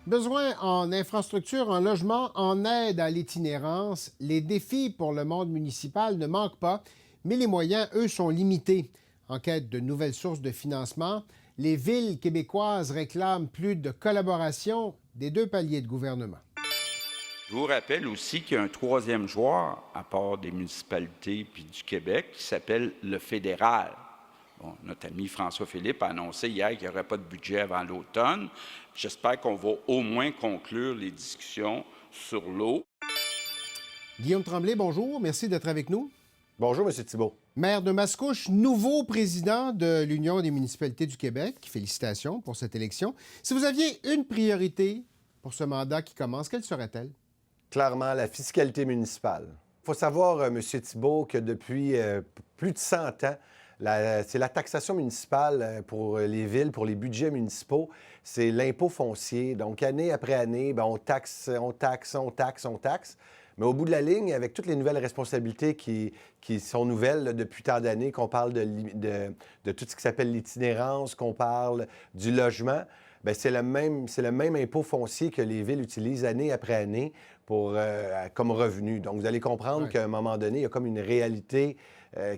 Besoin en infrastructure, en logement, en aide à l'itinérance, les défis pour le monde municipal ne manquent pas, mais les moyens, eux, sont limités. En quête de nouvelles sources de financement, les villes québécoises réclament plus de collaboration des deux paliers de gouvernement. Je vous rappelle aussi qu'il y a un troisième joueur, à part des municipalités puis du Québec, qui s'appelle le fédéral. Bon, notre ami François Philippe a annoncé hier qu'il n'y aurait pas de budget avant l'automne. J'espère qu'on va au moins conclure les discussions sur l'eau. Guillaume Tremblay, bonjour. Merci d'être avec nous. Bonjour, M. Thibault. Maire de Mascouche, nouveau président de l'Union des municipalités du Québec. Félicitations pour cette élection. Si vous aviez une priorité pour ce mandat qui commence, quelle serait-elle? Clairement, la fiscalité municipale. Il faut savoir, M. Thibault, que depuis plus de 100 ans, c'est la taxation municipale pour les villes, pour les budgets municipaux, c'est l'impôt foncier. Donc, année après année, on taxe, on taxe, on taxe, on taxe. Mais au bout de la ligne, avec toutes les nouvelles responsabilités qui sont nouvelles là, depuis tant d'années, qu'on parle de tout ce qui s'appelle l'itinérance, qu'on parle du logement, bien, c'est le même impôt foncier que les villes utilisent année après année comme revenu. Donc, vous allez comprendre qu'à un moment donné, il y a comme une réalité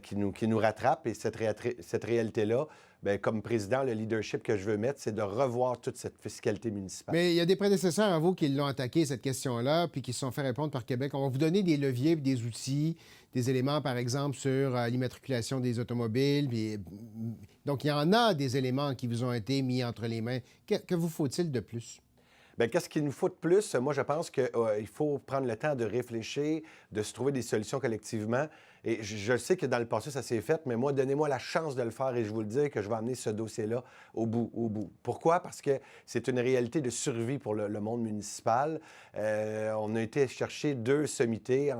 qui nous rattrape. Et cette réalité-là, bien, comme président, le leadership que je veux mettre, c'est de revoir toute cette fiscalité municipale. Mais il y a des prédécesseurs à vous qui l'ont attaqué, cette question-là, puis qui se sont fait répondre par Québec. On va vous donner des leviers, des outils, des éléments, par exemple, sur l'immatriculation des automobiles. Donc, il y en a des éléments qui vous ont été mis entre les mains. Que vous faut-il de plus? Bien, qu'est-ce qu'il nous faut de plus? Moi, je pense qu'il faut prendre le temps de réfléchir, de se trouver des solutions collectivement. Et je sais que dans le passé, ça s'est fait, mais moi, donnez-moi la chance de le faire et je vous le dis que je vais amener ce dossier-là au bout. Pourquoi? Parce que c'est une réalité de survie pour le monde municipal. On a été chercher deux sommités,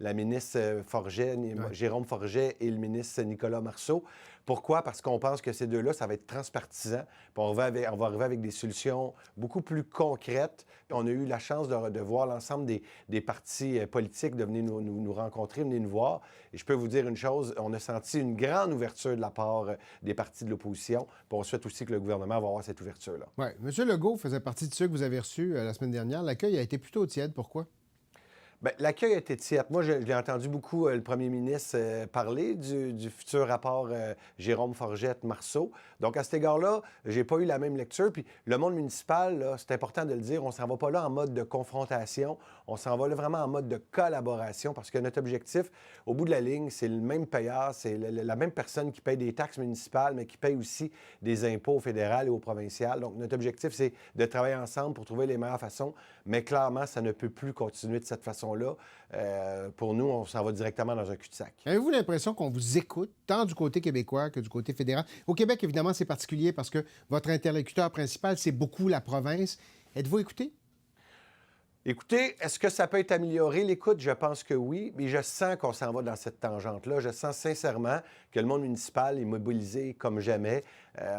la ministre Forget, Jérôme Forget et le ministre Nicolas Marceau. Pourquoi? Parce qu'on pense que ces deux-là, ça va être transpartisan. Puis on va arriver avec des solutions beaucoup plus concrètes. Puis on a eu la chance de voir l'ensemble des partis politiques de venir nous rencontrer, venir nous voir. Et je peux vous dire une chose, on a senti une grande ouverture de la part des partis de l'opposition. Puis on souhaite aussi que le gouvernement va avoir cette ouverture-là. Oui. M. Legault faisait partie de ceux que vous avez reçus la semaine dernière. L'accueil a été plutôt tiède. Pourquoi? Bien, l'accueil a été tiède. Moi, j'ai entendu beaucoup le premier ministre parler du futur rapport Jérôme Forget-Marceau. Donc, à cet égard-là, j'ai pas eu la même lecture. Puis, le monde municipal, là, c'est important de le dire, on s'en va pas là en mode de confrontation. On s'en va là vraiment en mode de collaboration parce que notre objectif, au bout de la ligne, c'est le même payeur, c'est la même personne qui paye des taxes municipales, mais qui paye aussi des impôts au fédéral et au provincial. Donc, notre objectif, c'est de travailler ensemble pour trouver les meilleures façons. Mais clairement, ça ne peut plus continuer de cette façon-là. Pour nous, on s'en va directement dans un cul-de-sac. Avez-vous l'impression qu'on vous écoute, tant du côté québécois que du côté fédéral? Au Québec, évidemment, c'est particulier parce que votre interlocuteur principal, c'est beaucoup la province. Êtes-vous écouté? Écoutez, est-ce que ça peut être amélioré, l'écoute? Je pense que oui, mais je sens qu'on s'en va dans cette tangente-là. Je sens sincèrement que le monde municipal est mobilisé comme jamais.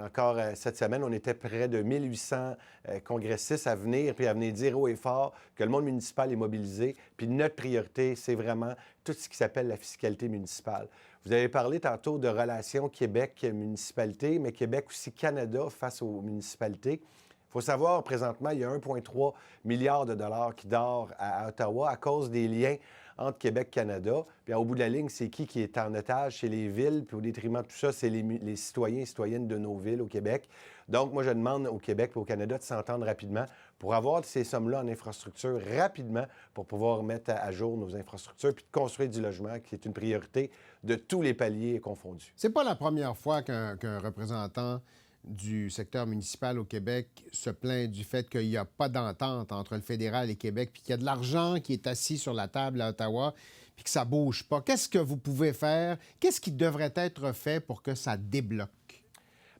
Encore cette semaine, on était près de 1800 congressistes à venir, puis à venir dire haut et fort que le monde municipal est mobilisé. Puis notre priorité, c'est vraiment tout ce qui s'appelle la fiscalité municipale. Vous avez parlé tantôt de relations Québec-municipalité, mais Québec aussi Canada face aux municipalités. Il faut savoir, présentement, il y a 1,3 milliard de dollars qui dort à Ottawa à cause des liens entre Québec et Canada. Puis au bout de la ligne, c'est qui est en otage? C'est les villes. Puis au détriment de tout ça, c'est les citoyens et citoyennes de nos villes au Québec. Donc, moi, je demande au Québec et au Canada de s'entendre rapidement pour avoir ces sommes-là en infrastructure rapidement pour pouvoir mettre à jour nos infrastructures puis de construire du logement, qui est une priorité de tous les paliers confondus. C'est pas la première fois qu'un représentant du secteur municipal au Québec se plaint du fait qu'il n'y a pas d'entente entre le fédéral et Québec, puis qu'il y a de l'argent qui est assis sur la table à Ottawa, puis que ça ne bouge pas. Qu'est-ce que vous pouvez faire? Qu'est-ce qui devrait être fait pour que ça débloque?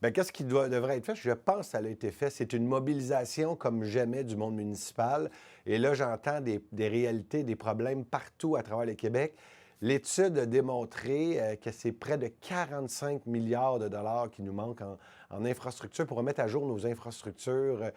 Bien, qu'est-ce qui devrait être fait? Je pense que ça a été fait. C'est une mobilisation comme jamais du monde municipal. Et là, j'entends des réalités, des problèmes partout à travers le Québec. L'étude a démontré que c'est près de 45 milliards de dollars qui nous manquent en infrastructure pour remettre à jour nos infrastructures.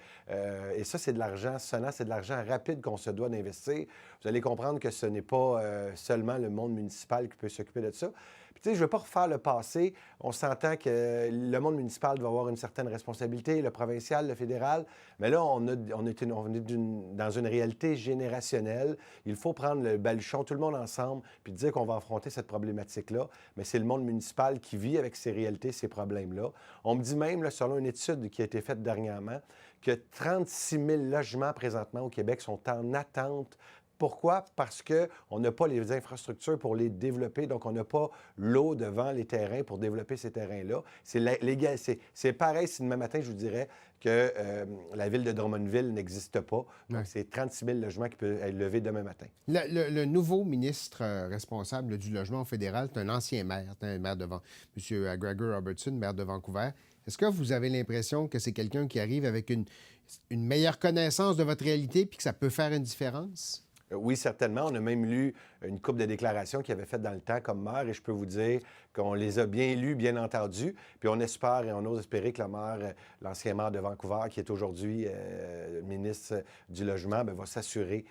Et ça, c'est de l'argent sonnant, c'est de l'argent rapide qu'on se doit d'investir. Vous allez comprendre que ce n'est pas seulement le monde municipal qui peut s'occuper de ça. Puis, tu sais, je ne veux pas refaire le passé. On s'entend que le monde municipal doit avoir une certaine responsabilité, le provincial, le fédéral. Mais là, on est dans une réalité générationnelle. Il faut prendre le baluchon, tout le monde ensemble, puis dire qu'on va affronter cette problématique-là. Mais c'est le monde municipal qui vit avec ces réalités, ces problèmes-là. On me dit même, là, selon une étude qui a été faite dernièrement, que 36 000 logements présentement au Québec sont en attente. Pourquoi? Parce qu'on n'a pas les infrastructures pour les développer, donc on n'a pas l'eau devant les terrains pour développer ces terrains-là. C'est pareil si demain matin, je vous dirais que la ville de Drummondville n'existe pas. Donc, c'est 36 000 logements qui peuvent être levés demain matin. Le nouveau ministre responsable du logement fédéral, c'est un ancien maire, M. Gregor Robertson, maire de Vancouver. Est-ce que vous avez l'impression que c'est quelqu'un qui arrive avec une meilleure connaissance de votre réalité puis que ça peut faire une différence? Oui, certainement. On a même lu une couple de déclarations qu'il avait faites dans le temps comme maire et je peux vous dire qu'on les a bien lues, bien entendues. Puis on espère et on ose espérer que l'ancien maire de Vancouver, qui est aujourd'hui ministre du Logement, va s'assurer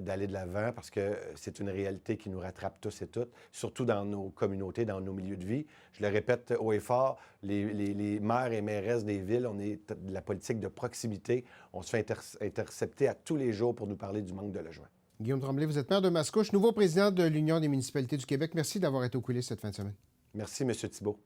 d'aller de l'avant parce que c'est une réalité qui nous rattrape tous et toutes, surtout dans nos communautés, dans nos milieux de vie. Je le répète haut et fort, les maires et mairesses des villes, on est de la politique de proximité. On se fait intercepter à tous les jours pour nous parler du manque de logement. Guillaume Tremblay, vous êtes maire de Mascouche, nouveau président de l'Union des municipalités du Québec. Merci d'avoir été au coulisses cette fin de semaine. Merci, M. Thibault.